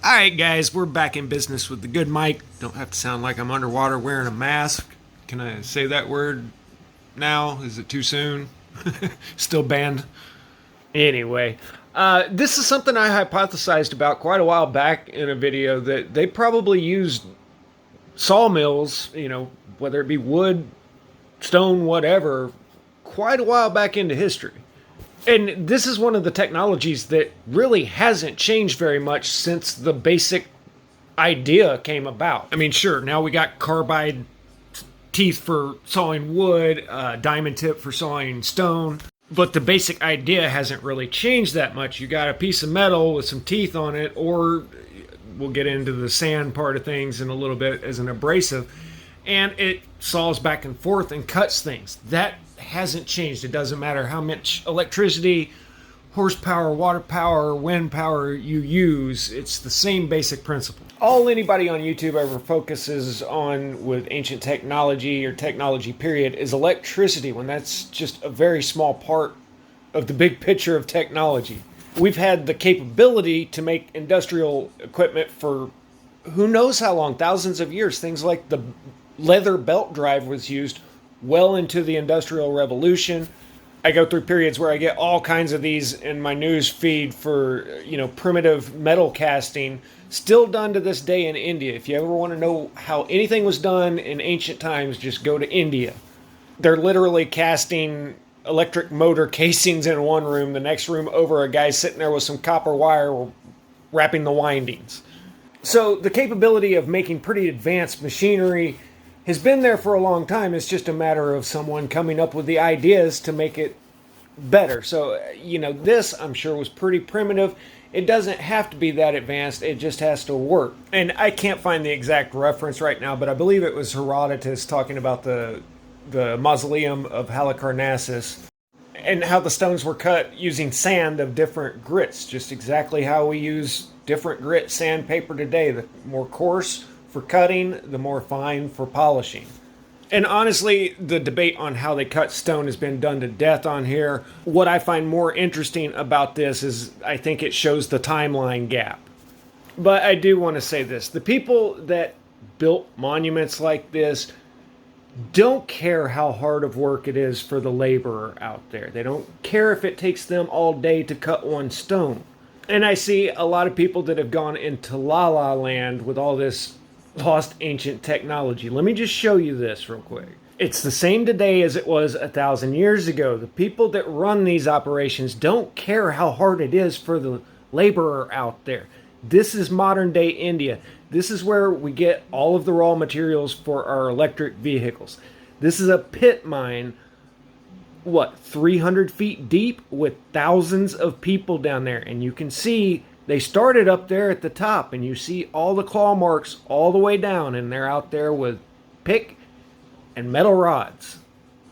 Alright guys, we're back in business with the good mic. Don't have to sound like I'm underwater wearing a mask. Can I say that word now? Is it too soon? Still banned? Anyway, this is something I hypothesized about quite a while back in a video that they probably used sawmills, whether it be wood, stone, whatever, quite a while back into history. And this is one of the technologies that really hasn't changed very much since the basic idea came about. I mean, sure, now we got carbide teeth for sawing wood, diamond tip for sawing stone, but the basic idea hasn't really changed that much. You got a piece of metal with some teeth on it, or we'll get into the sand part of things in a little bit as an abrasive, and it saws back and forth and cuts things. That hasn't changed. It doesn't matter how much electricity, horsepower, water power, wind power you use. It's the same basic principle. All anybody on YouTube ever focuses on with ancient technology or technology period is electricity, when that's just a very small part of the big picture of technology. We've had the capability to make industrial equipment for who knows how long, thousands of years. Things like the leather belt drive was used well into the Industrial Revolution. I go through periods where I get all kinds of these in my news feed for, primitive metal casting, still done to this day in India. If you ever want to know how anything was done in ancient times, just go to India. They're literally casting electric motor casings in one room, the next room over, a guy sitting there with some copper wire wrapping the windings. So the capability of making pretty advanced machinery has been there for a long time. It's just a matter of someone coming up with the ideas to make it better. So, this I'm sure was pretty primitive. It doesn't have to be that advanced. It just has to work. And I can't find the exact reference right now, but I believe it was Herodotus talking about the mausoleum of Halicarnassus and how the stones were cut using sand of different grits, just exactly how we use different grit sandpaper today. The more coarse for cutting, the more fine for polishing. And honestly, the debate on how they cut stone has been done to death on here. What I find more interesting about this is I think it shows the timeline gap. But I do want to say this. The people that built monuments like this don't care how hard of work it is for the laborer out there. They don't care if it takes them all day to cut one stone. And I see a lot of people that have gone into La La Land with all this lost ancient technology. Let me just show you this real quick. It's the same today as it was 1,000 years ago. The people that run these operations don't care how hard it is for the laborer out there. This is modern day India. This is where we get all of the raw materials for our electric vehicles. This is a pit mine, 300 feet deep with thousands of people down there. And you can see they started up there at the top, and you see all the claw marks all the way down, and they're out there with pick and metal rods.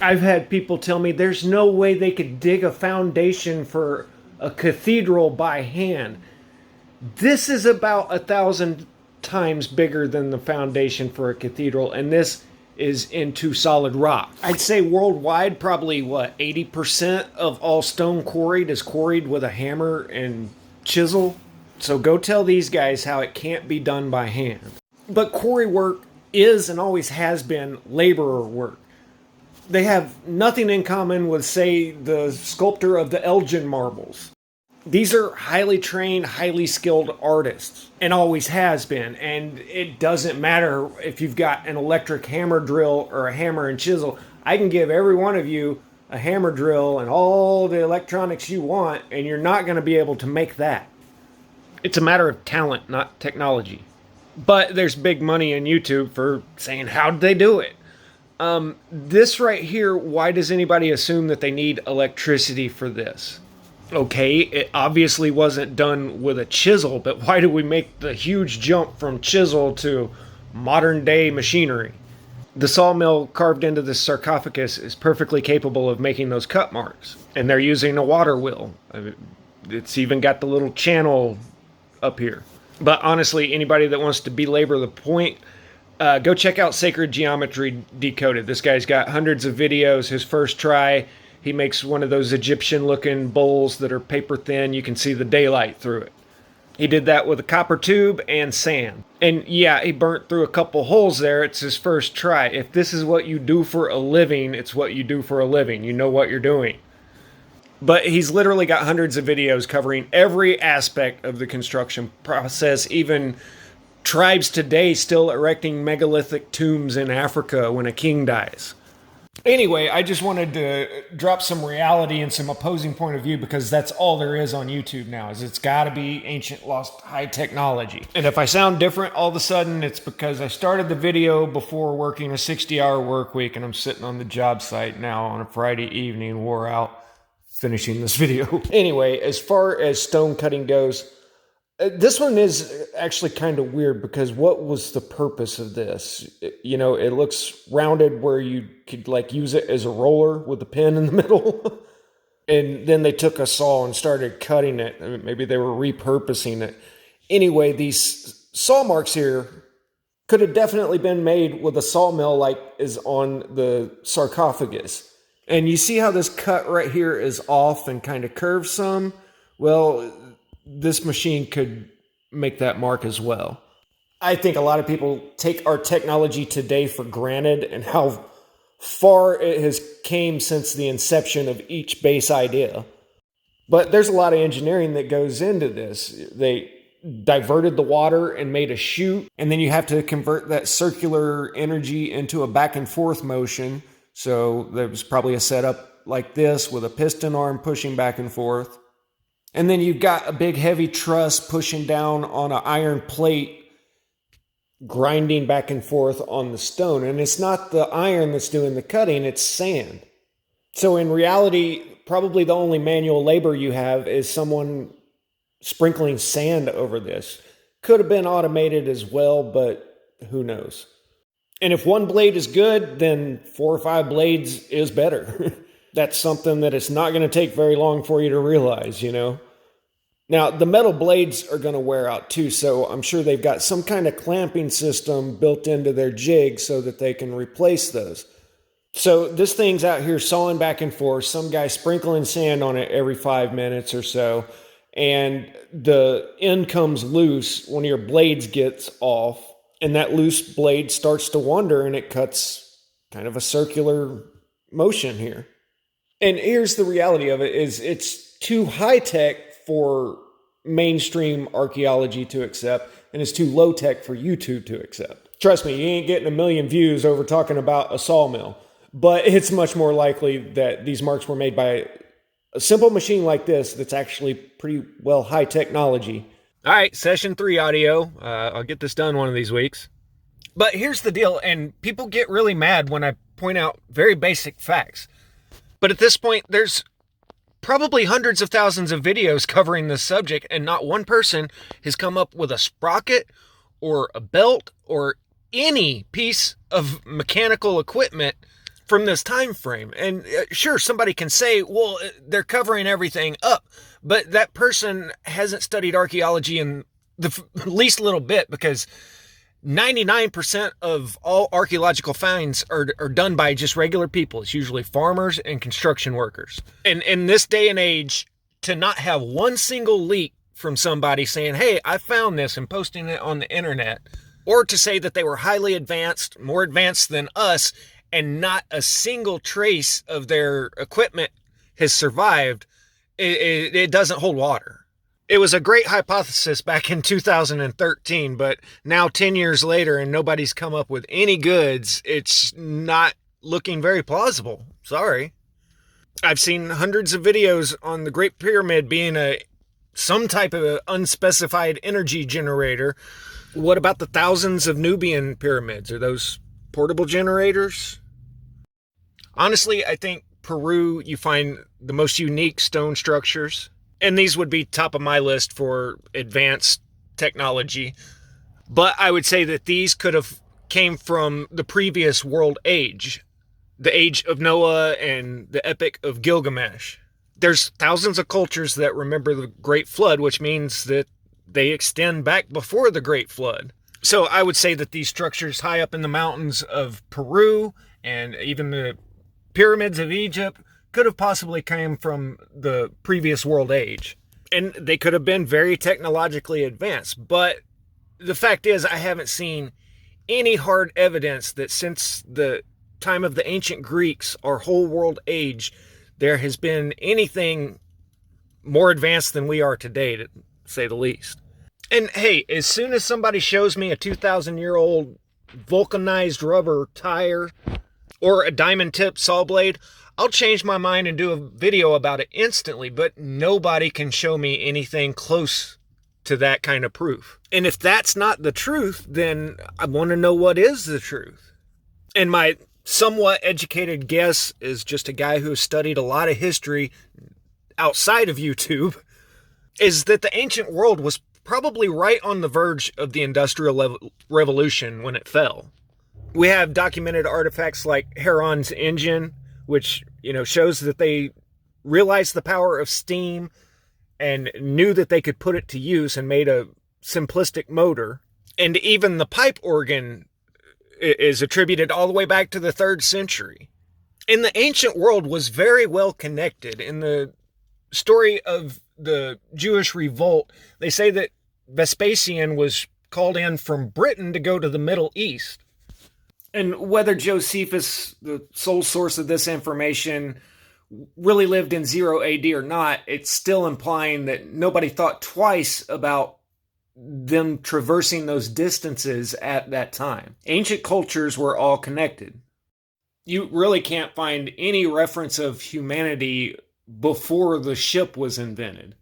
I've had people tell me there's no way they could dig a foundation for a cathedral by hand. This is about 1,000 times bigger than the foundation for a cathedral, and this is into solid rock. I'd say worldwide, probably 80% of all stone quarried is quarried with a hammer and chisel. So go tell these guys how it can't be done by hand. But quarry work is and always has been laborer work. They have nothing in common with, say, the sculptor of the Elgin marbles. These are highly trained, highly skilled artists, and always has been. And it doesn't matter if you've got an electric hammer drill or a hammer and chisel. I can give every one of you a hammer drill and all the electronics you want, and you're not going to be able to make that. It's a matter of talent, not technology. But there's big money in YouTube for saying, how'd they do it? This right here, why does anybody assume that they need electricity for this? Okay, it obviously wasn't done with a chisel, but why do we make the huge jump from chisel to modern day machinery? The sawmill carved into this sarcophagus is perfectly capable of making those cut marks. And they're using a water wheel. It's even got the little channel up here. But honestly, anybody that wants to belabor the point, go check out Sacred Geometry Decoded. This guy's got hundreds of videos. His first try, he makes one of those Egyptian looking bowls that are paper thin. You can see the daylight through it. He did that with a copper tube and sand. And yeah, he burnt through a couple holes there. It's his first try. If this is what you do for a living, it's what you do for a living. You know what you're doing. But he's literally got hundreds of videos covering every aspect of the construction process, even tribes today still erecting megalithic tombs in Africa when a king dies. Anyway, I just wanted to drop some reality and some opposing point of view, because that's all there is on YouTube now, is it's got to be ancient lost high technology. And if I sound different all of a sudden, it's because I started the video before working a 60-hour work week, and I'm sitting on the job site now on a Friday evening, wore out, finishing this video. Anyway, as far as stone cutting goes, this one is actually kind of weird, because what was the purpose of this? You know, it looks rounded where you could like use it as a roller with a pin in the middle. And then they took a saw and started cutting it. I mean, maybe they were repurposing it. Anyway, these saw marks here could have definitely been made with a sawmill like is on the sarcophagus. And you see how this cut right here is off and kind of curves some? Well, this machine could make that mark as well. I think a lot of people take our technology today for granted and how far it has came since the inception of each base idea. But there's a lot of engineering that goes into this. They diverted the water and made a chute, and then you have to convert that circular energy into a back and forth motion. So there was probably a setup like this with a piston arm pushing back and forth. And then you've got a big heavy truss pushing down on an iron plate, grinding back and forth on the stone. And it's not the iron that's doing the cutting, it's sand. So in reality, probably the only manual labor you have is someone sprinkling sand over this. Could have been automated as well, but who knows? And if one blade is good, then 4 or 5 blades is better. That's something that it's not going to take very long for you to realize, you know. Now, the metal blades are going to wear out too, so I'm sure they've got some kind of clamping system built into their jig so that they can replace those. So this thing's out here sawing back and forth, some guy sprinkling sand on it every 5 minutes or so, and the end comes loose. One of your blades gets off, and that loose blade starts to wander, and it cuts kind of a circular motion here. And here's the reality of it, is it's too high-tech for mainstream archaeology to accept, and it's too low-tech for YouTube to accept. Trust me, you ain't getting 1 million views over talking about a sawmill, but it's much more likely that these marks were made by a simple machine like this that's actually pretty well high technology. All right, session 3 audio. I'll get this done one of these weeks. But here's the deal, and people get really mad when I point out very basic facts. But at this point, there's probably hundreds of thousands of videos covering this subject, and not one person has come up with a sprocket or a belt or any piece of mechanical equipment from this time frame. And sure, somebody can say, well, they're covering everything up, but that person hasn't studied archaeology in the least little bit, because 99% of all archaeological finds are done by just regular people. It's usually farmers and construction workers. And in this day and age, to not have one single leak from somebody saying, hey, I found this, and posting it on the internet, or to say that they were highly advanced, more advanced than us, and not a single trace of their equipment has survived, it doesn't hold water. It was a great hypothesis back in 2013, but now 10 years later and nobody's come up with any goods, it's not looking very plausible. Sorry. I've seen hundreds of videos on the Great Pyramid being some type of unspecified energy generator. What about the thousands of Nubian pyramids? Are those portable generators? Honestly, I think Peru, you find the most unique stone structures. And these would be top of my list for advanced technology. But I would say that these could have came from the previous world age, the age of Noah and the Epic of Gilgamesh. There's thousands of cultures that remember the Great Flood, which means that they extend back before the Great Flood. So I would say that these structures high up in the mountains of Peru and even the pyramids of Egypt could have possibly come from the previous world age. And they could have been very technologically advanced. But the fact is, I haven't seen any hard evidence that since the time of the ancient Greeks, our whole world age, there has been anything more advanced than we are today, to say the least. And hey, as soon as somebody shows me a 2,000-year-old vulcanized rubber tire or a diamond-tipped saw blade, I'll change my mind and do a video about it instantly, but nobody can show me anything close to that kind of proof. And if that's not the truth, then I want to know what is the truth. And my somewhat educated guess is just a guy who has studied a lot of history outside of YouTube, is that the ancient world was probably right on the verge of the Industrial Revolution when it fell. We have documented artifacts like Heron's engine, which, shows that they realized the power of steam and knew that they could put it to use and made a simplistic motor. And even the pipe organ is attributed all the way back to the 3rd century. And the ancient world was very well connected. In the story of the Jewish revolt, they say that Vespasian was called in from Britain to go to the Middle East. And whether Josephus, the sole source of this information, really lived in 0 AD or not, it's still implying that nobody thought twice about them traversing those distances at that time. Ancient cultures were all connected. You really can't find any reference of humanity before the ship was invented.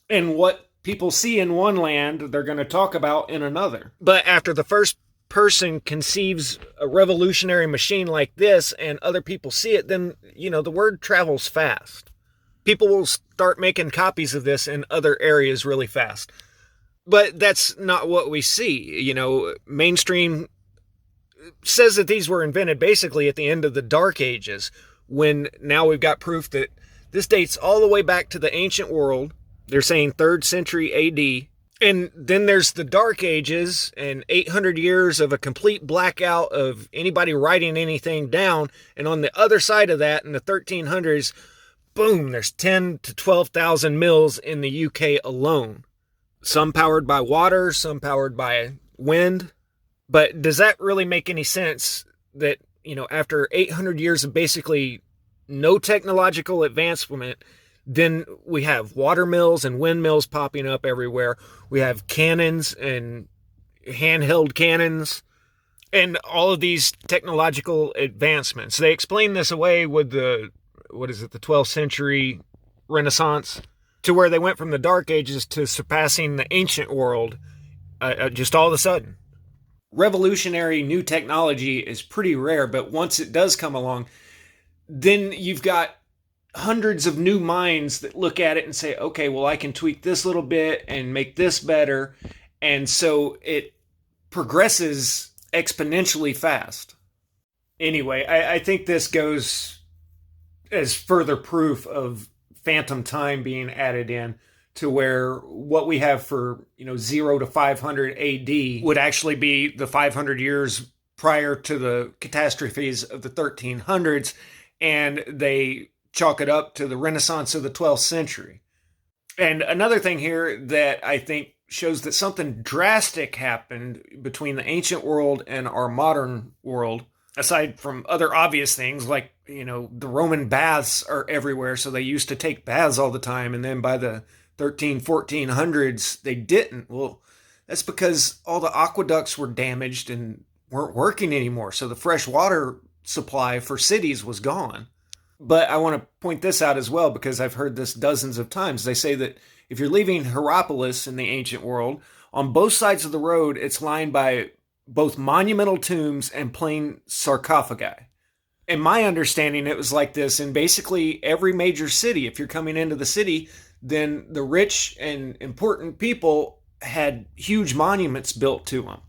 And what people see in one land, they're going to talk about in another. But after the first person conceives a revolutionary machine like this and other people see it, then, the word travels fast. People will start making copies of this in other areas really fast. But that's not what we see. Mainstream says that these were invented basically at the end of the Dark Ages, when now we've got proof that this dates all the way back to the ancient world. They're saying 3rd century AD. And then there's the Dark Ages and 800 years of a complete blackout of anybody writing anything down. And on the other side of that, in the 1300s, boom, there's 10 to 12,000 mills in the UK alone. Some powered by water, some powered by wind. But does that really make any sense that, after 800 years of basically no technological advancement, then we have water mills and windmills popping up everywhere. We have cannons and handheld cannons and all of these technological advancements. They explain this away with the 12th century Renaissance, to where they went from the Dark Ages to surpassing the ancient world just all of a sudden. Revolutionary new technology is pretty rare, but once it does come along, then you've got hundreds of new minds that look at it and say, okay, well, I can tweak this little bit and make this better. And so it progresses exponentially fast. Anyway, I think this goes as further proof of phantom time being added in, to where what we have for, 0 to 500 AD would actually be the 500 years prior to the catastrophes of the 1300s. And they chalk it up to the Renaissance of the 12th century. And another thing here that I think shows that something drastic happened between the ancient world and our modern world, aside from other obvious things like, the Roman baths are everywhere, so they used to take baths all the time, and then by the 1400s, they didn't. Well, that's because all the aqueducts were damaged and weren't working anymore, so the fresh water supply for cities was gone. But I want to point this out as well, because I've heard this dozens of times. They say that if you're leaving Hierapolis in the ancient world, on both sides of the road, it's lined by both monumental tombs and plain sarcophagi. In my understanding, it was like this in basically every major city. If you're coming into the city, then the rich and important people had huge monuments built to them.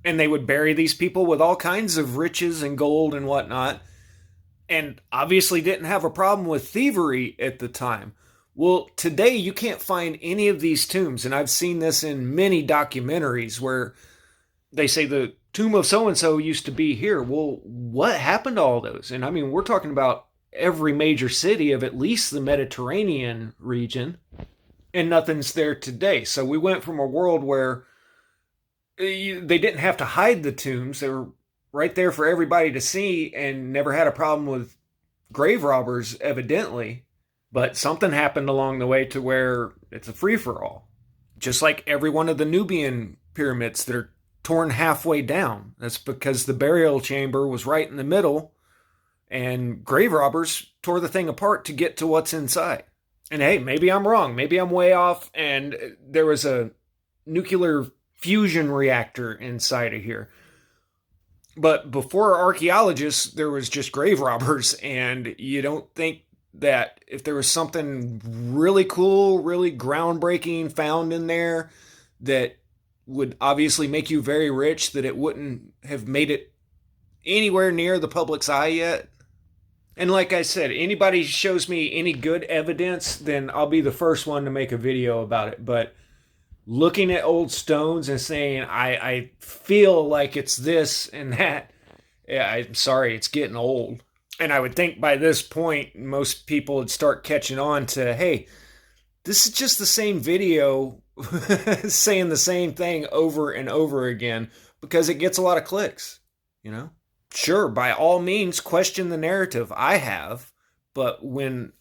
And they would bury these people with all kinds of riches and gold and whatnot. And obviously didn't have a problem with thievery at the time. Well, today you can't find any of these tombs. And I've seen this in many documentaries where they say the tomb of so-and-so used to be here. Well, what happened to all those? And I mean, we're talking about every major city of at least the Mediterranean region. and nothing's there today. So we went from a world where they didn't have to hide the tombs. They were right there for everybody to see and never had a problem with grave robbers, evidently. But something happened along the way to where it's a free for all. Just like every one of the Nubian pyramids that are torn halfway down. That's because the burial chamber was right in the middle, and grave robbers tore the thing apart to get to what's inside. And hey, maybe I'm wrong. Maybe I'm way off, and there was a nuclear fusion reactor inside of here. But before archaeologists, there was just grave robbers, and you don't think that if there was something really cool, really groundbreaking found in there that would obviously make you very rich, that it wouldn't have made it anywhere near the public's eye yet. And like I said, anybody shows me any good evidence, then I'll be the first one to make a video about it. But looking at old stones and saying, I feel like it's this and that, yeah, I'm sorry, it's getting old. And I would think by this point, most people would start catching on to, hey, this is just the same video saying the same thing over and over again because it gets a lot of clicks, you know? Sure, by all means, question the narrative. I have. But when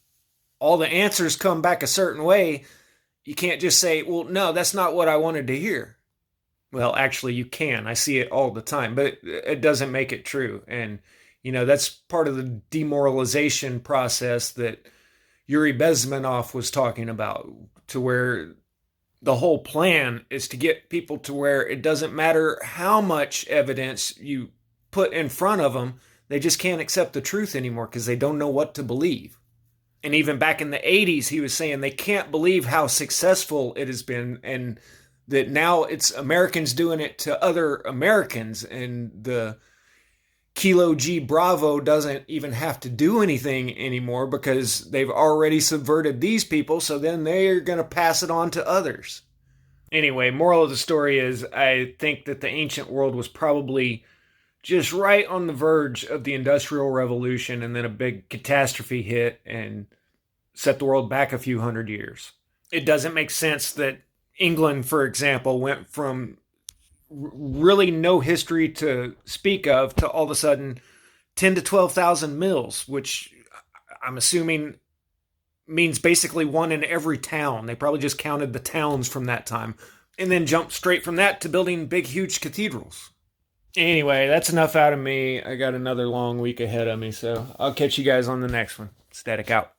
all the answers come back a certain way, you can't just say, well, no, that's not what I wanted to hear. Well, actually, you can. I see it all the time, but it doesn't make it true. And, you know, that's part of the demoralization process that Yuri Bezmenov was talking about, to where the whole plan is to get people to where it doesn't matter how much evidence you put in front of them, they just can't accept the truth anymore because they don't know what to believe. And even back in the 80s, he was saying they can't believe how successful it has been, and that now it's Americans doing it to other Americans, and the Kilo G Bravo doesn't even have to do anything anymore because they've already subverted these people, so then they're going to pass it on to others. Anyway, moral of the story is I think that the ancient world was probably just right on the verge of the Industrial Revolution, and then a big catastrophe hit and set the world back a few hundred years. It doesn't make sense that England, for example, went from really no history to speak of to all of a sudden 10 to 12,000 mills, which I'm assuming means basically one in every town. They probably just counted the towns from that time, and then jumped straight from that to building big, huge cathedrals. Anyway, that's enough out of me. I got another long week ahead of me, so I'll catch you guys on the next one. Static out.